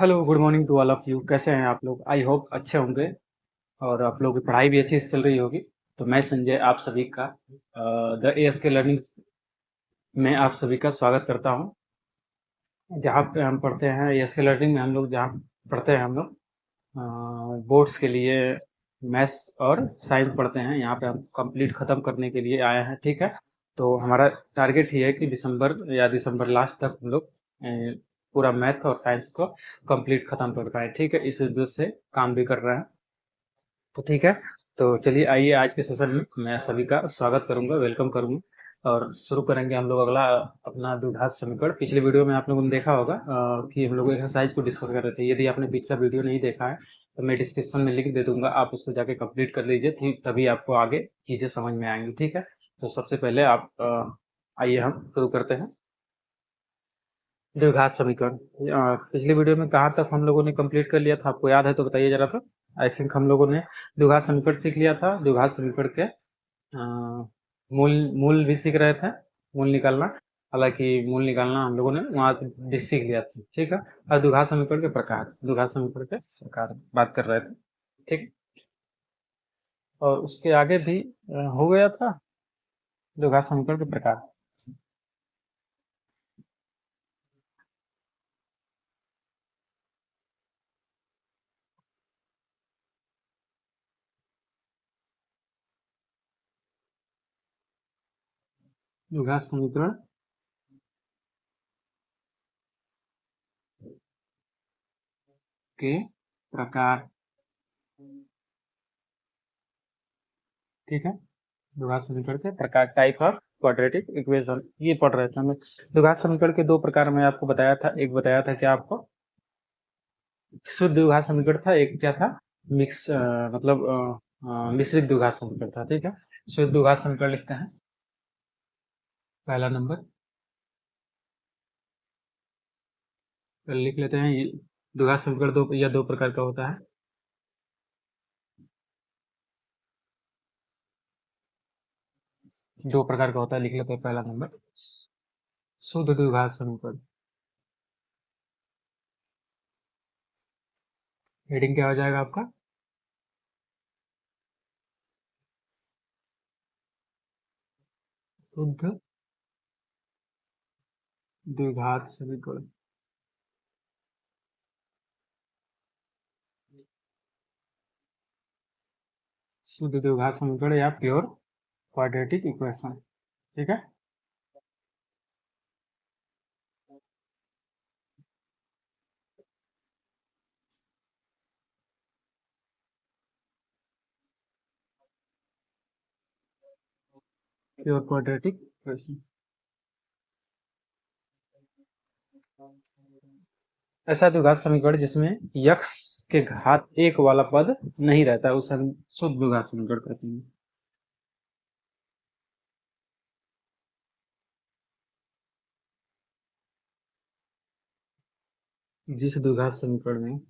Hello, good morning to all of you. कैसे हैं आप लोग? आई होप अच्छे होंगे और आप लोगों की पढ़ाई भी अच्छी से चल रही होगी। तो मैं संजय आप सभी का द ए एस के लर्निंग में आप सभी का स्वागत करता हूं। जहां पे हम पढ़ते हैं ए एस के लर्निंग में, हम लोग जहां पढ़ते हैं हम लोग बोर्ड्स के लिए मैथ्स और साइंस पढ़ते हैं। यहाँ पे हम कंप्लीट ख़त्म करने के लिए आए हैं, ठीक है। तो हमारा टारगेट ये है कि दिसंबर या दिसंबर लास्ट तक हम लोग पूरा मैथ और साइंस को कंप्लीट ख़त्म कर पाए, ठीक है। इस उद्देश्य से काम भी कर रहे हैं। तो ठीक है, तो चलिए आइए आज के सेशन में मैं सभी का स्वागत करूंगा, वेलकम करूंगा और शुरू करेंगे हम लोग अगला अपना द्विघात समीकरण। पिछले वीडियो में आप लोगों ने देखा होगा कि हम लोग एक्सरसाइज को डिस्कस कर रहे थे। यदि आपने पिछला वीडियो नहीं देखा है तो मैं डिस्क्रिप्शन में लिंक दे दूंगा, आप उसको जाके कंप्लीट कर लीजिए, ठीक, तभी आपको आगे चीजें समझ में आएंगी, ठीक है। तो सबसे पहले आप आइए हम शुरू करते हैं द्विघात समीकरण। पिछले वीडियो में कहाँ तक हम लोगों ने कंप्लीट कर लिया था, आपको याद है तो बताइए जरा। तो आई थिंक हम लोगों ने द्विघात समीकरण सीख लिया था। द्विघात समीकरण के मूल मूल भी सीख रहे थे, मूल निकालना। हालांकि मूल निकालना हम लोगों ने वहाँ सीख लिया था, ठीक है। और द्विघात समीकरण के प्रकार, द्विघात समीकरण के प्रकार बात कर रहे थे, ठीक। और उसके आगे भी हो गया था द्विघात समीकरण के प्रकार। द्विघात समीकरण के प्रकार, ठीक है। द्विघात समीकरण के प्रकार, टाइप ऑफ क्वाड्रेटिक इक्वेशन, ये पढ़ रहे थे हम लोग। द्विघात समीकरण के दो प्रकार मैं आपको बताया था। एक बताया था क्या आपको, शुद्ध द्विघात समीकरण था। एक क्या था, मिक्स मतलब मिश्रित द्विघात समीकरण था, ठीक है। शुद्ध द्विघात समीकरण लिखते हैं पहला नंबर, पहले लिख लेते हैं। द्विघात समीकरण दो प्रकार का होता है। दो प्रकार का होता है, लिख लेते हैं पहला नंबर शुद्ध द्विघात समीकरण। हेडिंग क्या हो जाएगा आपका, शुद्ध द्विघात समीकरण। शुद्ध द्विघात समीकरण या प्योर क्वाड्रेटिक इक्वेशन, ठीक है। प्योर क्वाड्रेटिक इक्वेशन ऐसा द्विघात समीकरण जिसमें यक्स के घात एक वाला पद नहीं रहता है, उसे हम शुद्ध द्विघात समीकरण कहते हैं। जिस द्विघात समीकरण में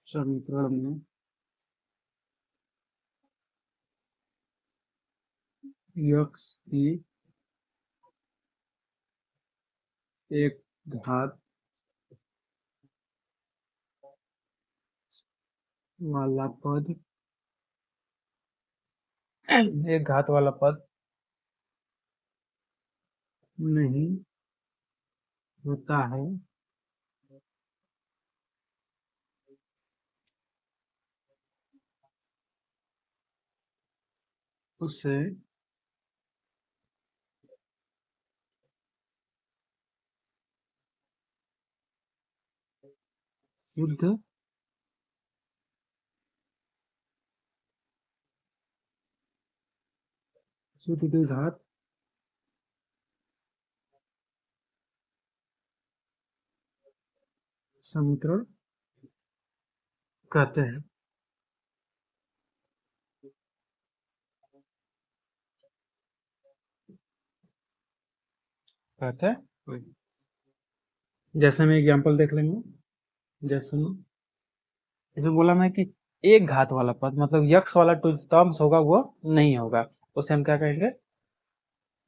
समीकरण में यक्स की एक घात वाला पद, एक घात वाला पद नहीं होता है, उसे शुद्ध शुद्ध द्विघात समीकरण कहते हैं, कहते हैं। जैसे में एग्जांपल देख लेंगे, जैसे में इसमें बोला मैं कि एक घात वाला पद मतलब यक्स वाला टर्म्स होगा वो नहीं होगा, उसे हम क्या कहेंगे,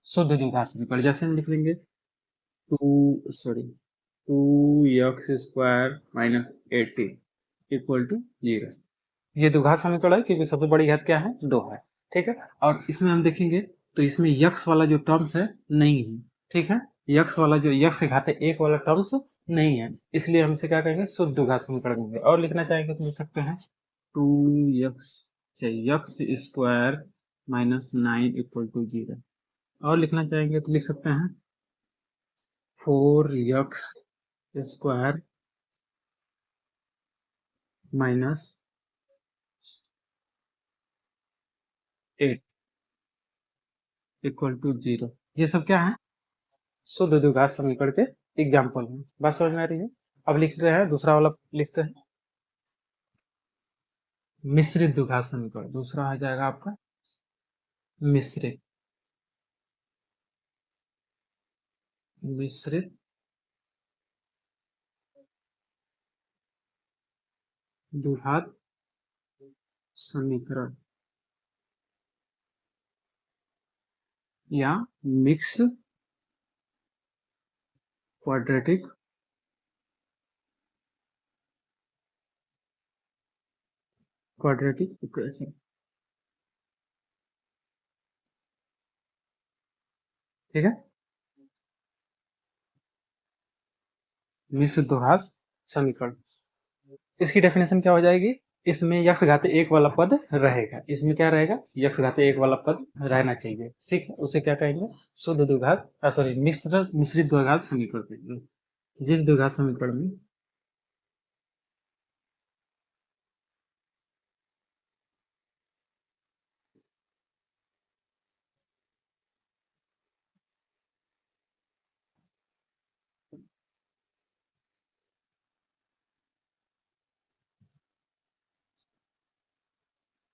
शुद्ध द्विघात समीकरण। जैसे हम लिख लेंगे two x square minus 80 equal to 0। ये द्विघात समीकरण है क्योंकि सबसे बड़ी घात क्या है, 2 है। ठीक है, और इसमें हम देखेंगे तो इसमें यक्स वाला जो टर्म्स है नहीं है। ठीक है, यक्स वाला जो यक्स से घाते 1 वाला टर्म्स नहीं है, इसलिए हम इसे क्या कहेंगे, शुद्ध द्विघात समीकरण कहेंगे। और लिखना चाहेंगे तो लिख सकते हैं two x x square minus 9 equal to 0। और लिखना चाहेंगे तो लिख सकते हैं 4 x square minus 8 equal to 0। ये सब क्या है, शुद्ध द्विघात समीकरण के एग्जाम्पल है। बात समझ में आ रही है। अब लिखते हैं दूसरा वाला, लिखते हैं मिश्रित द्विघात समीकरण। दूसरा आ जाएगा आपका मिश्रित मिश्रित द्विघात समीकरण या मिक्स क्वाड्रेटिक इक्वेशन। ठीक है, मिश्रित द्विघात समीकरण, इसकी डेफिनेशन क्या हो जाएगी, इसमें यक्स घाते 1 वाला पद रहेगा। इसमें क्या रहेगा, यक्स घाते 1 वाला पद रहना चाहिए। ठीक है, उसे क्या कहेंगे, शुद्ध द्विघात सॉरी मिश्रित द्विघात समीकरण कहेंगे। जिस द्विघात समीकरण में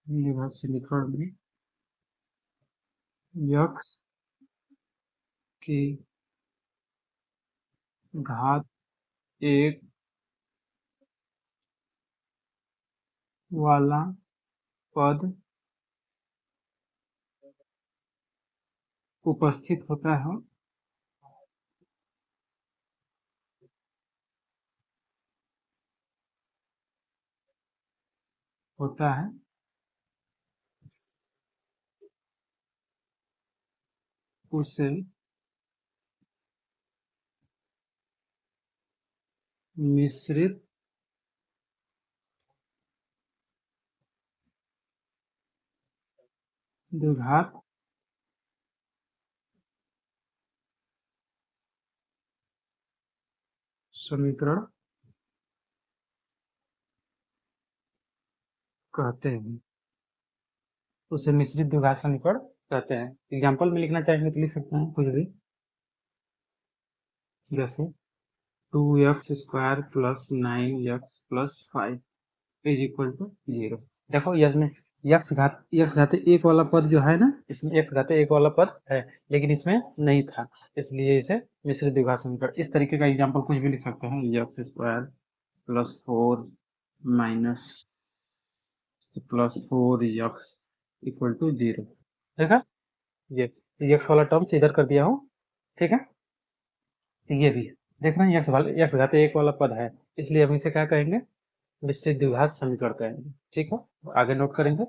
द्विघात समीकरण में यक्स की घात 1 वाला पद उपस्थित होता है उसे मिश्रित द्विघात समीकरण कहते हैं। उसे मिश्रित द्विघात समीकरण कहते हैं। एग्जाम्पल में लिखना चाहेंगे तो लिख सकते हैं कुछ भी, जैसे 2x² plus 9x+5 is equal to 0। देखो इसमें यक्स घाते 1 वाला पद जो है ना, इसमें x घाते 1 वाला पद है, लेकिन इसमें नहीं था, इसलिए इसे मिश्रित द्विघात समीकरण, इस तरीके का एग्जाम्पल कुछ भी लिख सकते हैं, x² plus 4 minus plus 4x equal to 0। देखा, ये x वाला टर्म इधर कर दिया हूँ। ठीक है, तो ये भी है, देख रहे हैं यक्स घाते 1 वाला पद है, इसलिए हम इसे क्या कहेंगे, मिश्रित द्विघात समीकरण कहेंगे। ठीक है, आगे नोट करेंगे,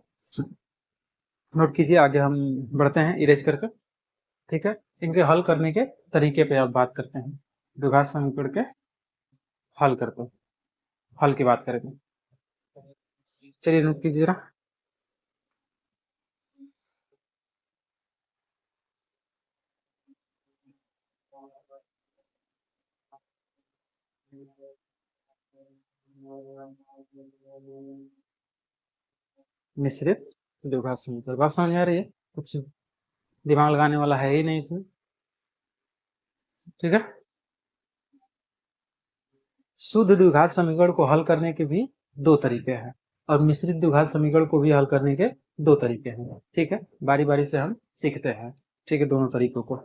नोट कीजिए, आगे हम बढ़ते हैं इरेज करके। ठीक है, इनके हल करने के तरीके पे अब बात करते हैं, द्विघात समीकरण के हल करते हैं, हल की बात करेंगे। चलिए नोट कीजिए जरा। मिश्रित द्विघात समीकरण, बात समझ में आ रही है, कुछ दिमाग लगाने वाला है ही नहीं इसमें। ठीक है, शुद्ध द्विघात समीकरण को हल करने के भी 2 तरीके हैं, और मिश्रित द्विघात समीकरण को भी हल करने के 2 तरीके हैं। ठीक है, बारी बारी से हम सीखते हैं। ठीक है, दोनों तरीकों को।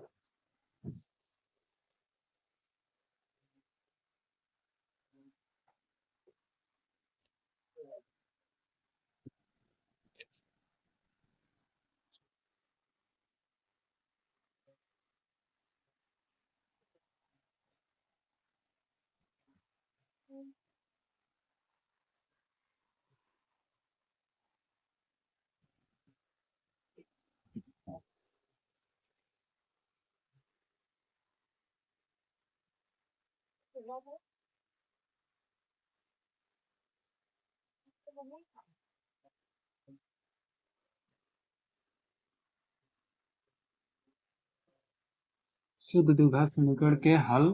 शुद्ध द्विघात समीकरण के हल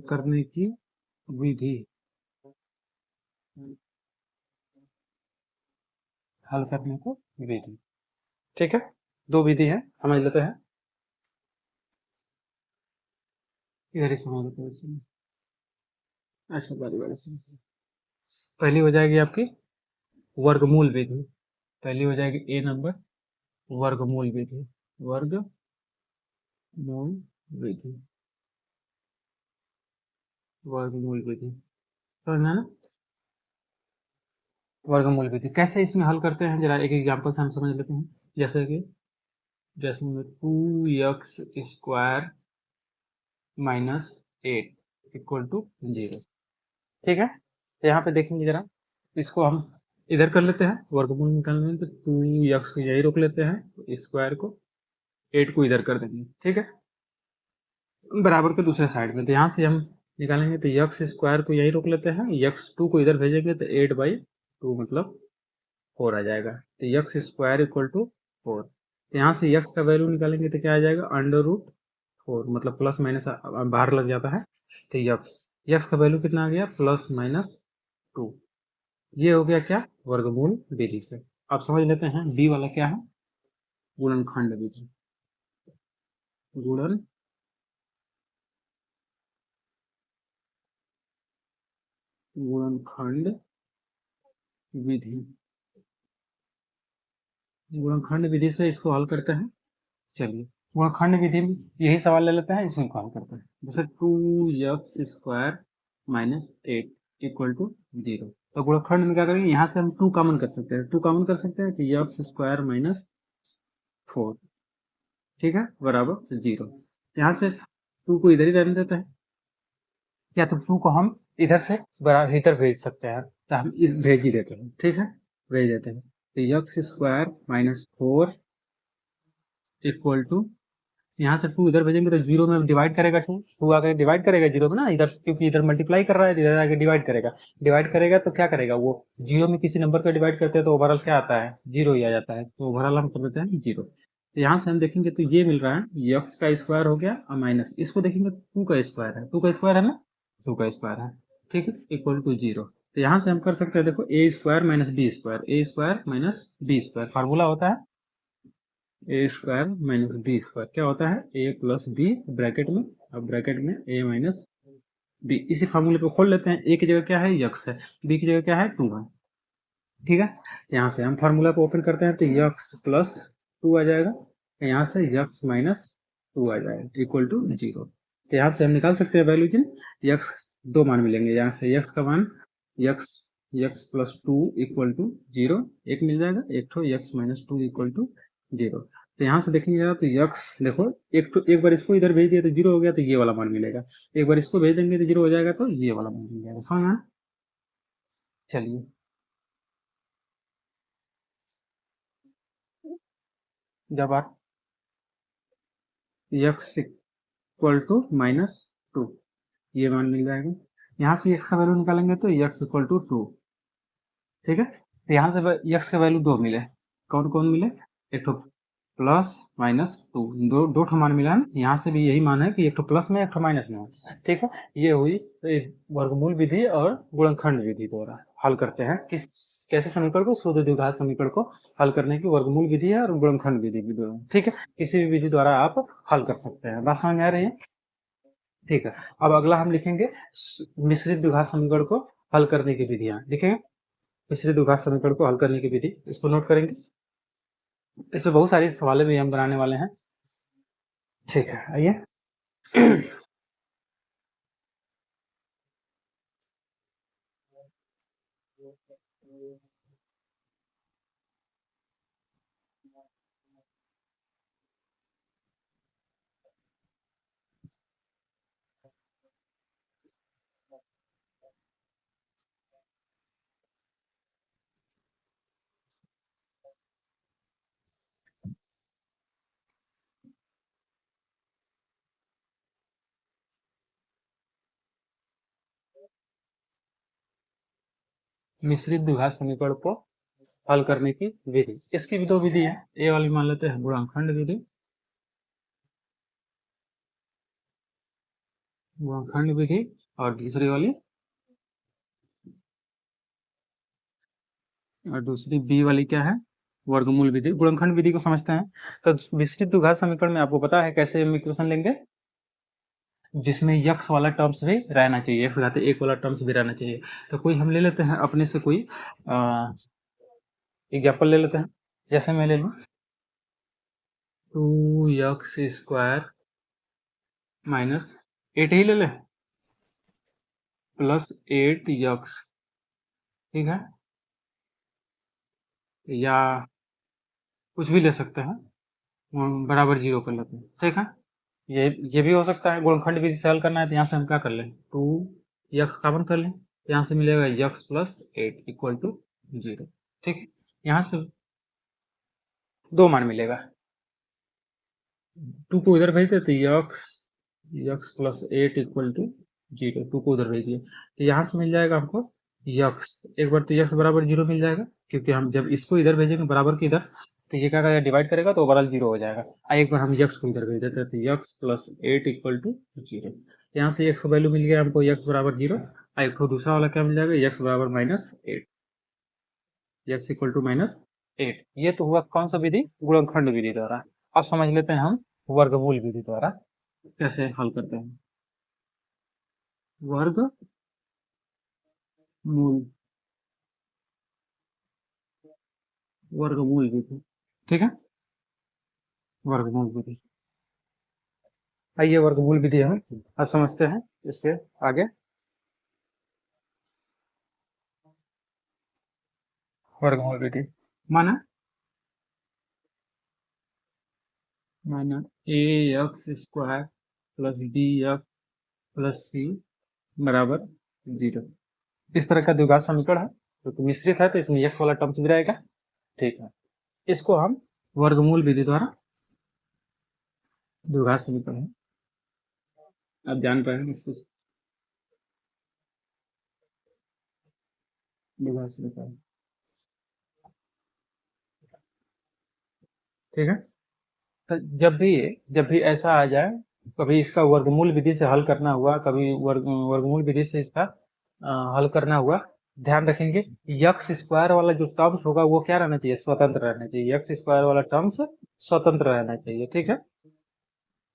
करने की विधि। हल करने को विधि, ठीक है। दो विधि है, समझ लेते हैं। इधर ही समझ लेते हैं। अच्छा, बारी बारी से। पहली हो जाएगी आपकी वर्गमूल विधि। पहली हो जाएगी ए नंबर, वर्गमूल विधि। वर्गमूल विधि, वर्गमूल विधि, समझना ना। वर्गमूल विधि कैसे इसमें हल करते हैं, जरा एक एग्जांपल से हम समझ लेते हैं। जैसे 2x² माइनस 8 इक्वल टू 0, ठीक है। तो यहाँ पे देखेंगे जरा, इसको हम इधर कर लेते हैं, वर्गमूल निकालने में तो 2x को यही रोक लेते हैं, स्क्वायर को 8 को इधर कर देंगे, ठीक है, बराबर के दूसरे साइड में। तो यहाँ से हम निकालेंगे तो यक्स स्क्वायर को यही रोक लेते हैं, यक्स 2 को इधर भेजेंगे तो 8/2 मतलब 4 आ जाएगा। तो यक्स स्क्वायर इक्वल टू 4। तो यहाँ से यक्स का वैल्यू निकालेंगे तो क्या आ जाएगा, √4, मतलब प्लस माइनस बाहर लग जाता है। तो यक्स यक्स का वैल्यू कितना आ गया, +-2। ये हो गया क्या, वर्गमूल विधि से। अब समझ लेते हैं बी वाला क्या है, गुणनखंड विधि। गुणनखंड विधि, गुणनखंड विधि से इसको हल करते हैं। चलिए, गुणनखंड विधि में यही सवाल ले लेते हैं, इसमें हल करते हैं। जैसे 2x² माइनस 8 इक्वल टू 0। तो गुणनखंड में क्या करेंगे, यहाँ से हम 2 कॉमन कर सकते हैं। 2 कॉमन कर सकते हैं कि x² माइनस 4, ठीक है, बराबर 0। यहाँ से 2 को इधर ही रहने देते हैं, या तो 2 को हम इधर से बराबर इधर भेज सकते हैं। तो हम भेज ही देते हैं, ठीक है, भेज देते हैं। तो x² माइनस 4 इक्वल टू, यहाँ से 2 इधर भेजेंगे तो 0 में डिवाइड करेगा, 2 आकर डिवाइड करेगा 0 में ना, इधर क्योंकि इधर मल्टीप्लाई कर रहा है, इधर आके डिवाइड करेगा। डिवाइड करेगा तो क्या करेगा, वो 0 में किसी नंबर का डिवाइड करते हैं तो ओवरऑल क्या आता है, 0 ही आ जाता है। तो ओवरऑल हम कर देते हैं 0। तो यहाँ से हम देखेंगे तो ये मिल रहा है, यक्स का स्क्वायर हो गया और माइनस, इसको देखेंगे 2 का स्क्वायर है, 2 का स्क्वायर है ना, 2 का स्क्वायर है, ठीक है, इक्वल टू 0। तो यहाँ से हम कर सकते हैं, देखो a² minus b², a² minus b², formula होता है a² माइनस b², क्या होता है, a प्लस बी ब्रैकेट में, अब ब्रैकेट में a माइनस बी। इसी फार्मूले पे खोल लेते हैं, a की जगह क्या है, यक्स है, b की जगह क्या है, 2 है, ठीक है। यहाँ से हम फार्मूला को ओपन करते हैं तो यक्स प्लस 2 आ जाएगा, यहाँ से यक्स माइनस 2 आ जाएगा इक्वल टू 0। तो यहाँ से हम निकाल सकते हैं वैल्यू की, यक्स दो मान मिलेंगे, यहाँ से यक्स का मान x x plus 2 equal to 0 एक मिल जाएगा, एक तो यक्स माइनस 2 इक्वल टू 0। तो यहाँ से देखेंगे तो यक्स देखो, एक बार इसको इधर भेज दिया तो 0 हो गया, तो ये वाला मान मिलेगा। एक बार इसको भेज देंगे तो 0 हो जाएगा, तो ये वाला मान मिल जाएगा, समझ में। चलिए, जब आप यक्स इक्वल टू -2, ये मान मिल जाएगा। यहाँ से x का वैल्यू निकालेंगे तो x इक्वल टू 2, ठीक है। तो यहाँ से x का वैल्यू 2 मिले, कौन कौन मिले, एक तो +-2, दो ठो मान मिला है। यहाँ से भी यही मान है कि एक तो प्लस में एक तो माइनस में है, ठीक है। ये हुई वर्गमूल विधि और गुणनखंड विधि द्वारा हल करते हैं किस कैसे समीकरण को, शुद्ध द्विघात समीकरण को हल करने की वर्गमूल विधि है और गुणनखंड विधि भी, ठीक है। किसी भी विधि द्वारा आप हल कर सकते हैं, बात समझ में आ रही है, ठीक है। अब अगला हम लिखेंगे मिश्रित द्विघात समीकरण को हल करने की विधियां, लिखेंगे मिश्रित द्विघात समीकरण को हल करने की विधि, इसको नोट करेंगे। इसमें बहुत सारी सवालें भी हम बनाने वाले हैं, ठीक है, आइए। मिश्रित द्विघात समीकरण को हल करने की विधि। इसकी भी दो विधि है, ए वाली मान लेते हैं गुणांकखंड विधि, गुणांकखंड विधि, और दूसरी वाली और दूसरी बी वाली क्या है, वर्गमूल विधि। गुणनखंड विधि को समझते हैं। तो विस्तृत द्विघात समीकरण में आपको पता है कैसे हम इक्वेशन लेंगे, जिसमें यक्स वाला टर्म्स भी रहना चाहिए, यक्स घाते एक वाला टर्म्स भी रहना चाहिए। तो कोई हम ले लेते हैं अपने से कोई एग्जाम्पल ले लेते हैं। जैसे मैं ले लूँ 2x² माइनस 8 ही ले लें प्लस 8x, ठीक है, या कुछ भी ले सकते हैं, बराबर 0 कर लेते हैं, ठीक है। ये भी हो सकता है। गुणनखंड विधि से हल करना है तो यहाँ से हम क्या कर लें, 2x कॉमन कर लें, यहाँ से मिलेगा x प्लस 8 इक्वल टू 0, ठीक है। यहाँ से दो मान मिलेगा, 2 को इधर भेज देते x प्लस 8 इक्वल टू 0, 2 को उधर भेज दिए तो यहाँ से मिल जाएगा हमको x, एक बार तो x बराबर 0 मिल जाएगा, क्योंकि हम जब इसको इधर भेजेंगे बराबर की इधर तो ये क्या करेगा, डिवाइड करेगा तो ओवरऑल 0 हो जाएगा। एक बार हम x को इधर भेज देते हैं तो x प्लस 8 इक्वल टू 0, यहाँ से x का वैल्यू मिल गया हमको, x बराबर 0। एक तो दूसरा वाला क्या मिल जाएगा, x बराबर -8, x इक्वल टू -8। ये तो हुआ कौन सा विधि, गुणनखंड विधि द्वारा। अब समझ लेते हैं हम वर्गमूल विधि द्वारा कैसे हल करते हैं। वर्गमूल, वर्गमूल विधि, ठीक है, वर्गमूल विधि। आइए वर्गमूल विधि हम आज समझते हैं। इसके आगे वर्गमूल विधि माना ax² plus bx plus c बराबर 0। इस तरह का द्विघात समीकरण है जो कि मिश्रित है, तो इसमें x वाला टर्म्स भी रहेगा, ठीक है। इसको हम वर्गमूल विधि द्वारा द्विघात समीकरण है, आप जान रहे हैं इससे द्विघात समीकरण, ठीक है। तो जब भी ऐसा आ जाए, कभी इसका वर्गमूल विधि से हल करना हुआ, कभी वर्गमूल विधि से इसका हल करना हुआ, ध्यान रखेंगे यक्स स्क्वायर वाला जो टर्म्स होगा वो क्या रहना चाहिए, स्वतंत्र रहना चाहिए। यक्स स्क्वायर वाला टर्म्स स्वतंत्र रहना चाहिए, ठीक है।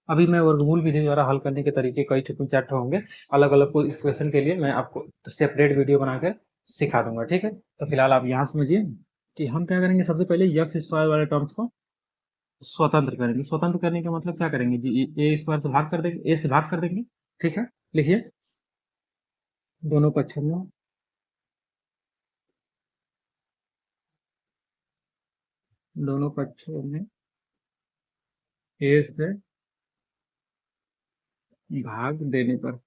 अभी मैं वर्गमूल विधि द्वारा हल करने के तरीके कई ठो 4 होंगे अलग अलग को, इस क्वेश्चन के लिए मैं आपको सेपरेट वीडियो बना के सिखा दूंगा, ठीक है। तो फिलहाल आप यहाँ समझिए कि हम क्या करेंगे, सबसे पहले यक्स स्क्वायर वाले टर्म्स को स्वतंत्र करेंगे। स्वतंत्र करने का मतलब क्या करेंगे जी, ए स्क्वायर से भाग कर देंगे, ए से भाग कर देंगे, ठीक है। लिखिए दोनों पक्षों में, दोनों पक्षों में ए से भाग देने पर,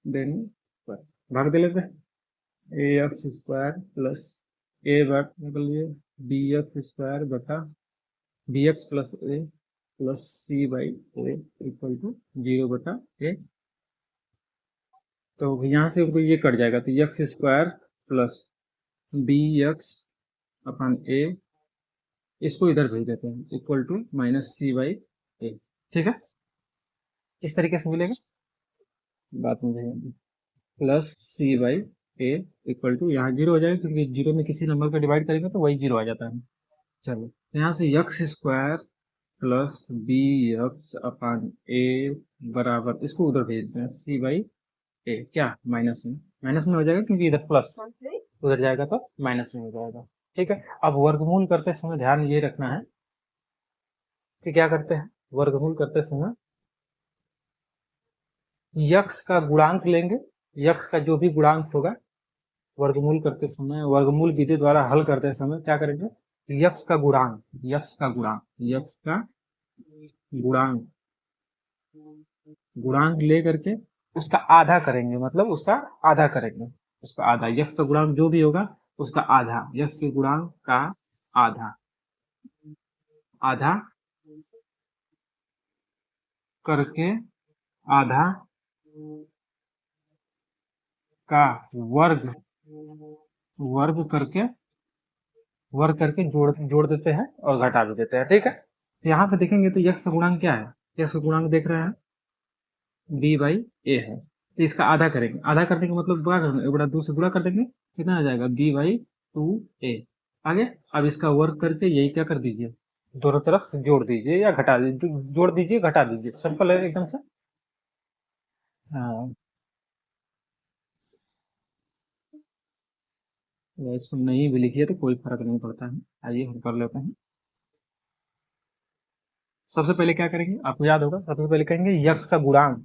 देने पर भाग दे लेते हैं। A x square plus a निकल लिए बी एक्स स्क्वायर बटा b x plus a plus c by a equal to 0 बटा ए। तो यहाँ से हमको ये कट जाएगा, तो x square plus b x upon a, इसको इधर भेज देते हैं, equal to minus c by a, ठीक है। इस तरीके से मिलेगा, बात में भेजेंगे plus c by a equal to, यहाँ 0 हो जाएगा क्योंकि 0 में किसी नंबर को डिवाइड करेंगे तो वही 0 आ जाता है। चलो यहाँ से x square plus b x upon a बराबर, इसको उधर भेज दें सी बाई ए, क्या माइनस में हो जाएगा क्योंकि इधर प्लस उधर जाएगा तो माइनस में हो जाएगा, ठीक है। अब वर्गमूल करते समय ध्यान ये रखना है कि क्या करते हैं, वर्गमूल करते समय यक्स का गुणांक लेंगे, यक्स का जो भी गुणांक होगा वर्गमूल करते समय, वर्गमूल विधि द्वारा हल करते समय क्या करेंगे, यक्स का गुणांक, यक्स का गुणांक, यक्स का गुणांक, गुणांक ले करके उसका आधा करेंगे, मतलब उसका आधा करेंगे, उसका आधा, यक्स का गुणांक जो भी होगा उसका आधा, यक्स के गुणांक का आधा, आधा करके आधा का वर्ग वर्ग करके जोड़ जोड़ देते हैं और घटा भी देते हैं, ठीक है। तो यहाँ पे देखेंगे तो यक्स का गुणांक क्या है, यक्स का गुणांक देख रहे हैं बी बाई ए है, तो इसका आधा करेंगे, आधा करने का मतलब गुणा करेंगे, बड़ा 2 से गुणा कर देंगे, कितना आ जाएगा बी बाई 2a। आगे अब इसका वर्ग करके यही क्या कर दीजिए, दोनों तरफ जोड़ दीजिए या घटा दीजिए, जोड़ दीजिए घटा दीजिए, सिंपल है एकदम से। हाँ, इसको नहीं भी लिखिए तो कोई फर्क नहीं पड़ता है। आइए हम कर लेते हैं। सबसे पहले क्या करेंगे, आपको याद होगा, सबसे पहले करेंगे यक्स का गुणांक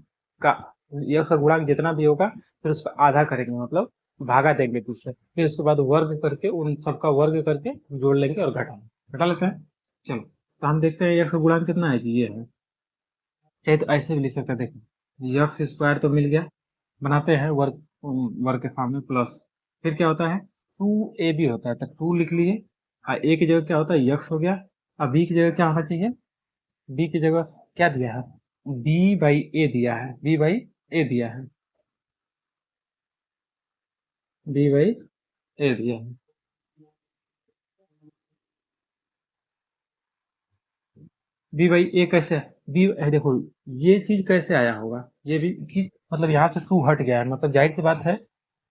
का, यक्स का गुणांक जितना भी होगा फिर उसका आधा करेंगे, मतलब भागा देंगे दूसरे, फिर उसके बाद वर्ग करके उन सबका वर्ग करके जोड़ लेंगे और घटा लेते हैं। चलो तो हम देखते हैं यक्स का गुणांक कितना है, कि ये है, चाहे तो ऐसे भी लिख सकते हैं, देखो यक्स स्क्वायर तो मिल गया, बनाते हैं वर्ग, वर्ग के फॉर्म में प्लस, फिर क्या होता है 2a भी होता है, तो 2 लिख लीजिए, a की जगह क्या होता है यक्स हो गया, अब b की जगह क्या होना चाहिए, बी की जगह क्या दिया है, बी बाई ए दिया है, बी बाई ए दिया है, बी बाई ए दिया है। बी बाई ए कैसे है, बी देखो ये चीज कैसे आया होगा, ये भी कि मतलब यहाँ से टू हट गया है, मतलब जाहिर सी बात है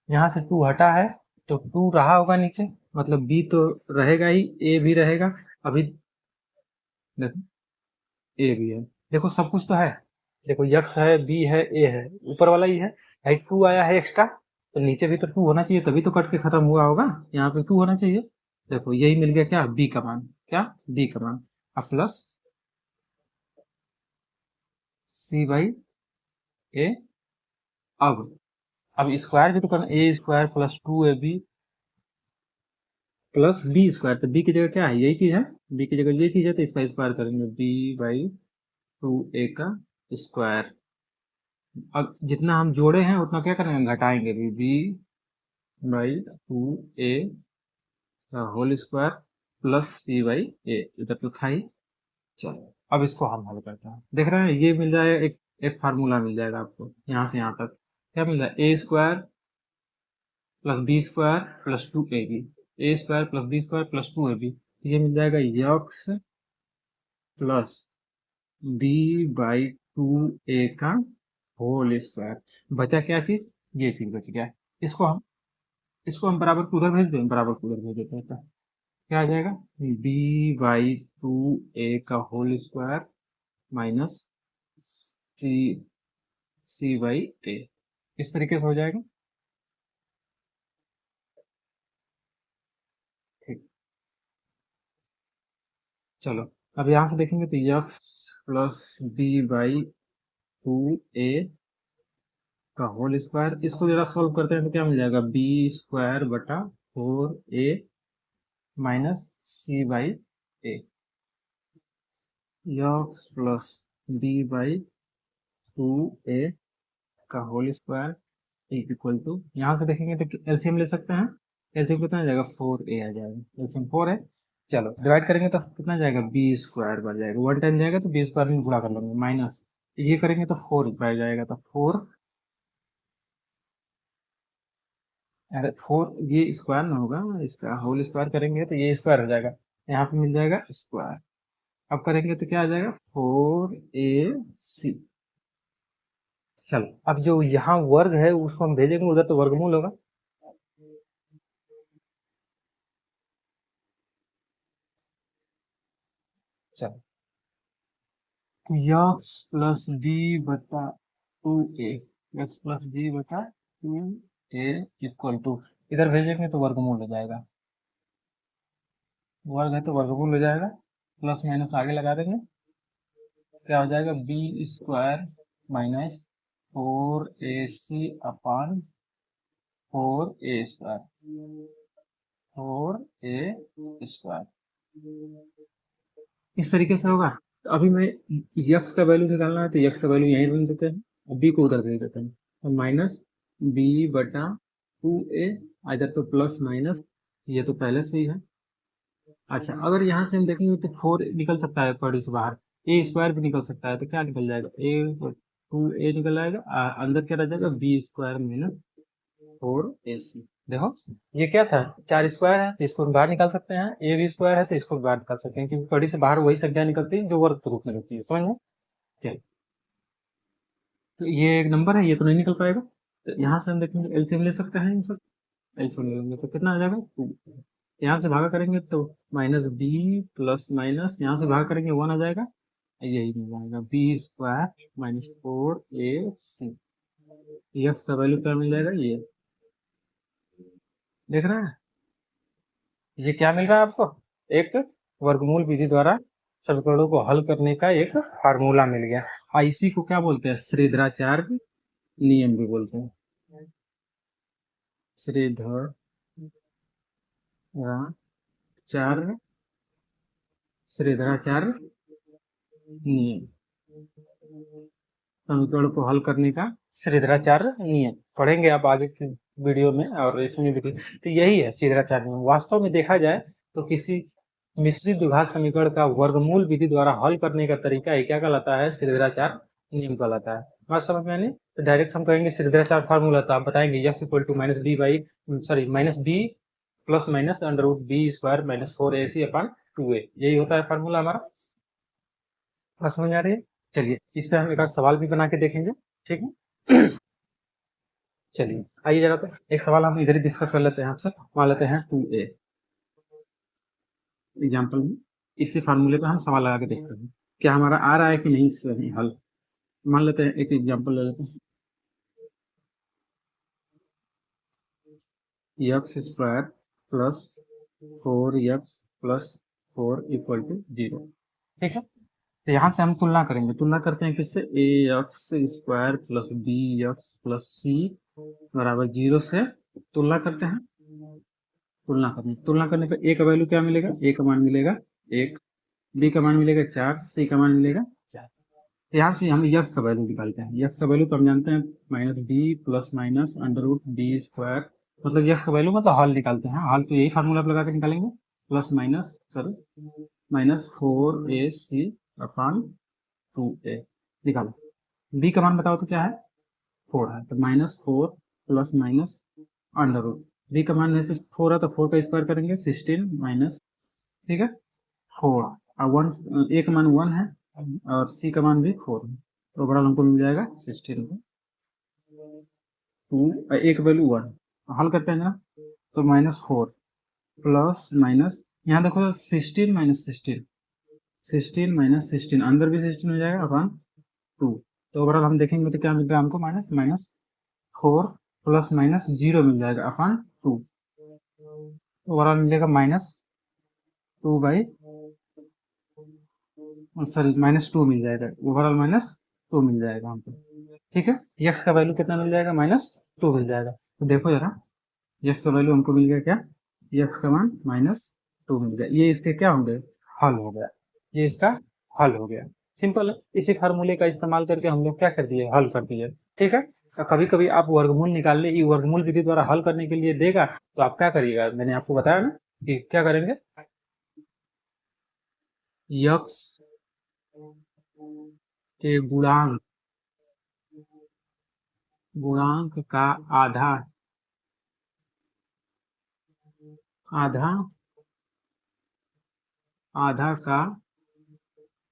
यहाँ से टू हटा है तो टू रहा होगा नीचे, मतलब बी तो रहेगा ही, ए भी रहेगा। अभी देखो ए भी है, देखो सब कुछ तो है, देखो यक्स है बी है ए है, ऊपर वाला ही है, हाइट टू आया है एक्स्ट्रा, तो नीचे भी तो टू होना चाहिए, तभी तो कट के खत्म हुआ होगा, यहाँ पे टू होना चाहिए। देखो यही मिल गया क्या, बी का मान, क्या बी का मान, अब प्लस सी बाई ए। अब स्क्वायर भी तो करना, a square plus 2ab plus b square, तो बी की जगह क्या है, यही चीज है, बी की जगह ये चीज है, तो इसका स्क्वायर करेंगे बी बाई 2a का स्क्वायर। अब जितना हम जोड़े हैं उतना क्या करेंगे, घटाएंगे भी, बी बाई 2a का whole square plus c by a, इधर तो था ही। चलो अब इसको हम हल करते हैं, देख रहे हैं ये मिल जाएगा, एक एक फार्मूला मिल जाएगा आपको यहाँ से यहाँ तक, क्या मिल जाएगा, a square plus b square plus 2ab, a square plus b square plus 2ab, ये मिल जाएगा x plus b by 2a का होल स्क्वायर। बचा क्या चीज, ये चीज बच गया, इसको हम बराबर को उधर भेज दें, बराबर को उधर भेज देते हैं, तो क्या आ जाएगा, बी बाई 2a का whole square minus c c by a, इस तरीके से हो जाएगा, ठीक। चलो अब यहाँ से देखेंगे तो x plus b by 2a का होल स्क्वायर, इसको जरा सॉल्व करते हैं तो क्या मिल जाएगा, बी स्क्वायर बटा 4a minus c by a, x plus b by 2a का होल स्क्वायर इक्वल टू, यहाँ से देखेंगे तो एलसीएम ले सकते हैं, एलसीएम कितना आ जाएगा 4a आ जाएगा, एलसीएम 4 है। चलो डिवाइड करेंगे तो कितना जाएगा, बी स्क्वायर बढ़ जाएगा, वन टाइम जाएगा तो बी स्क्वायर में गुणा कर लेंगे, माइनस ये करेंगे तो 4 बढ़ जाएगा, तो 4, अरे 4 ये स्क्वायर में होगा, इसका होल स्क्वायर करेंगे तो ये स्क्वायर हो जाएगा, यहाँ पे मिल जाएगा स्क्वायर, अब करेंगे तो क्या आ जाएगा 4ac। चलो अब जो यहाँ वर्ग है उसको हम भेजेंगे उधर, तो वर्गमूल होगा, चलो तो यक्स प्लस डी बटा 2a, यक्स प्लस डी बटा 2a इक्वल टू, इधर भेजेंगे तो वर्गमूल हो जाएगा, वर्ग है तो वर्गमूल हो जाएगा, प्लस माइनस आगे लगा देंगे, क्या हो जाएगा b square minus 4ac upon 4a square, 4a square, इस तरीके से होगा। तो अभी मैं यक्स का वैल्यू निकालना है तो यक्स का वैल्यू यहीं रख देते हैं और बी को उधर भेज देते हैं, तो माइनस बी बटा 2a, इधर तो प्लस माइनस, ये तो पहले से ही है। अच्छा अगर यहाँ से हम देखेंगे तो 4 निकल सकता है पॉइंट से बाहर, ए स्क्वायर भी निकल सकता है, तो क्या निकल जाएगा, ए 2a निकल आएगा, अंदर क्या रह जाएगा बी स्क्वायर माइनस 4ac। देखो ये क्या था, 4 स्क्वायर है तो इसको बाहर निकाल सकते हैं, ए भी स्क्वायर है तो इसको बाहर निकाल सकते हैं, क्योंकि कड़ी से बाहर वही संख्या निकलती है जो वर्ग के रूप में रहती है, समझ में। चलिए, तो ये एक नंबर है, ये तो नहीं निकल पाएगा, तो यहाँ से हम देखेंगे एलसीएम ले सकते हैं, एलसीएम ले लेंगे तो कितना आ जाएगा 2। यहाँ से भागा करेंगे तो माइनस बी प्लस माइनस, यहाँ से भागा करेंगे 1 आ जाएगा, यही मिल जाएगा b square minus 4ac। X का वैल्यू क्या मिल जाएगा, ये देख रहे हैं, ये क्या मिल रहा है आपको, एक वर्गमूल विधि द्वारा समीकरणों को हल करने का एक फार्मूला मिल गया। इसी को क्या बोलते हैं, श्रीधराचार्य नियम भी बोलते हैं, श्रीधराचार्य श्रीधराचार्य नियम, समीकरण को हल करने का श्रीधराचार्य नियम पढ़ेंगे आप आगे की वीडियो में, और इसमें भी तो यही है श्रीधराचार्य नियम। वास्तव में देखा जाए तो किसी मिश्रित द्विघात समीकरण का वर्गमूल विधि द्वारा हल करने का तरीका ये क्या कहलाता है, श्रीधराचार्य नियम कहलाता है। बात समझ में आनी, तो डायरेक्ट हम कहेंगे श्रीधराचार्य फार्मूला, तो आप बताएंगे x equal to minus b by sorry minus b plus minus under root b square minus 4ac upon 2a, यही होता है फार्मूला हमारा। बात समझ आ रही है। चलिए इस पे हम एक आध सवाल भी बना के देखेंगे, ठीक है। चलिए आइए जरा, तो एक सवाल हम इधर ही डिस्कस कर लेते हैं आपसे, मान लेते हैं 2a एग्जाम्पल में, इसी फार्मूले पे हम सवाल लगा के देखते हैं क्या हमारा आ रहा है कि नहीं सही हल। मान लेते हैं एक एग्जाम्पल ले लेते हैं, x square plus 4x plus 4 equal to 0, ठीक है। तो यहाँ से हम तुलना करेंगे, तुलना करते हैं किससे, a x square plus b x plus c बराबर 0 से तुलना करते हैं, तुलना करने पर ए का वैल्यू क्या मिलेगा, ए का मान मिलेगा 1, बी का मान मिलेगा 4, सी का मान मिलेगा 4। तो यहाँ से हम यक्स का वैल्यू निकालते हैं, यक्स का वैल्यू तो हम जानते हैं minus b plus minus under root b square, मतलब यक्स का वैल्यू मतलब हल निकालते हैं, हल तो यही फार्मूला लगा के निकालेंगे, plus minus sorry minus 4ac upon 2a निकालो। बी का मान बताओ तो क्या है, 4 है, तो minus 4 plus minus under root, b का मान जैसे 4 है तो 4 का स्क्वायर करेंगे 16 माइनस, ठीक है 4, और 1 ए का मान 1 है और सी का मान भी 4 है, तो ओवरऑल हमको मिल जाएगा 16 2 ए का वैल्यू 1, हल करते हैं ना, तो माइनस 4 प्लस माइनस, यहाँ देखो 16 माइनस 16, 16 माइनस 16 अंदर भी 16 हो जाएगा अपन 2, तो ओवरऑल हम देखेंगे तो क्या मिल रहा है हमको, माइनस माइनस 4 प्लस माइनस 0 मिल जाएगा अपन 2, ओवरऑल मिलेगा माइनस 2 बाई सॉरी माइनस 2 मिल जाएगा, ओवरऑल माइनस 2 मिल जाएगा हमको, ठीक है। एक्स का वैल्यू कितना मिल जाएगा, माइनस 2 मिल जाएगा, तो देखो जरा एक्स का वैल्यू हमको मिल गया क्या, एक्स का मान माइनस 2 मिल गया, ये इसके क्या होंगे, हल हो गया, ये इसका हल हो गया, सिंपल है। इसी फार्मूले का इस्तेमाल करके हम लोग क्या कर दिए, हल कर दिए, ठीक है। तो कभी कभी आप वर्गमूल निकालने, ये वर्गमूल विधि द्वारा हल करने के लिए देगा, तो आप क्या करिएगा, मैंने आपको बताया ना कि क्या करेंगे, यक्स के गुणांक गुणांक का आधा आधा आधा का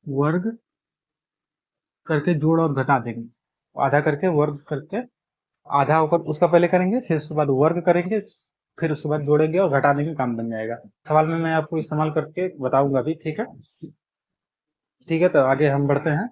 वर्ग करके जोड़ और घटा देंगे, आधा करके वर्ग करके आधा होकर उसका पहले करेंगे, फिर उसके बाद वर्ग करेंगे, फिर उसके बाद जोड़ेंगे और घटा देंगे, काम बन जाएगा। सवाल में मैं आपको इस्तेमाल करके बताऊंगा भी, ठीक है। ठीक है, तो आगे हम बढ़ते हैं,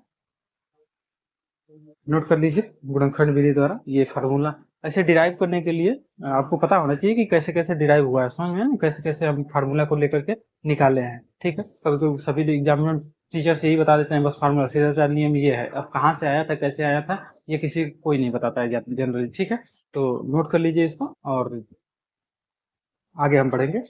नोट कर लीजिए, गुणनखंड विधि द्वारा ये फार्मूला ऐसे डिराइव करने के लिए आपको पता होना चाहिए कि कैसे कैसे डिराइव हुआ है, समझ में ना, कैसे कैसे हम फार्मूला को लेकर के निकाले हैं, ठीक है। कभी सभी एग्जामिनर टीचर्स यही बता देते हैं बस फार्मूला सीधा नियम ये है, अब कहाँ से आया था कैसे आया था ये किसी कोई नहीं बताता है जनरली, ठीक है। तो नोट कर लीजिए इसको और आगे हम बढ़ेंगे।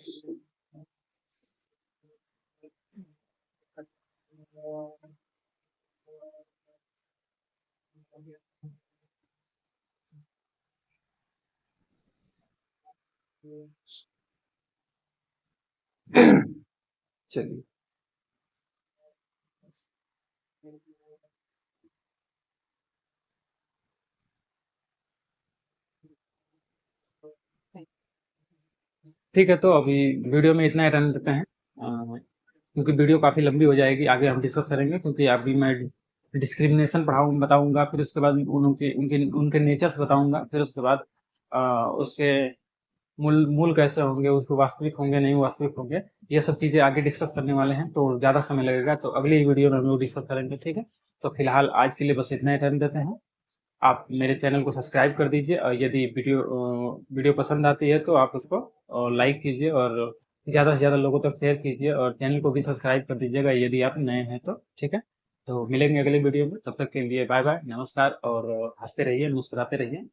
चलिए ठीक है, तो अभी वीडियो में इतना ही रहने देते हैं, क्योंकि वीडियो काफ़ी लंबी हो जाएगी। आगे हम डिस्कस करेंगे, क्योंकि अभी मैं डिस्क्रिमिनेशन बताऊंगा, फिर उसके बाद उनके उनके उनके नेचर्स बताऊंगा, फिर उसके बाद उसके मूल मूल कैसे होंगे, उसको वास्तविक होंगे नहीं वास्तविक होंगे, ये सब चीज़ें आगे डिस्कस करने वाले हैं, तो ज़्यादा समय लगेगा, तो अगली वीडियो में हम लोग डिस्कस करेंगे। ठीक है, तो फिलहाल आज के लिए बस इतना ही टाइम देते हैं। आप मेरे चैनल को सब्सक्राइब कर दीजिए, और यदि वीडियो पसंद आती है तो आप उसको लाइक कीजिए, और ज़्यादा से ज़्यादा लोगों तक शेयर कीजिए, और चैनल को भी सब्सक्राइब कर दीजिएगा यदि आप नए हैं तो। ठीक है, तो मिलेंगे अगले वीडियो में, तब तक के लिए बाय बाय, नमस्कार, और हंसते रहिए, मुस्कुराते रहिए।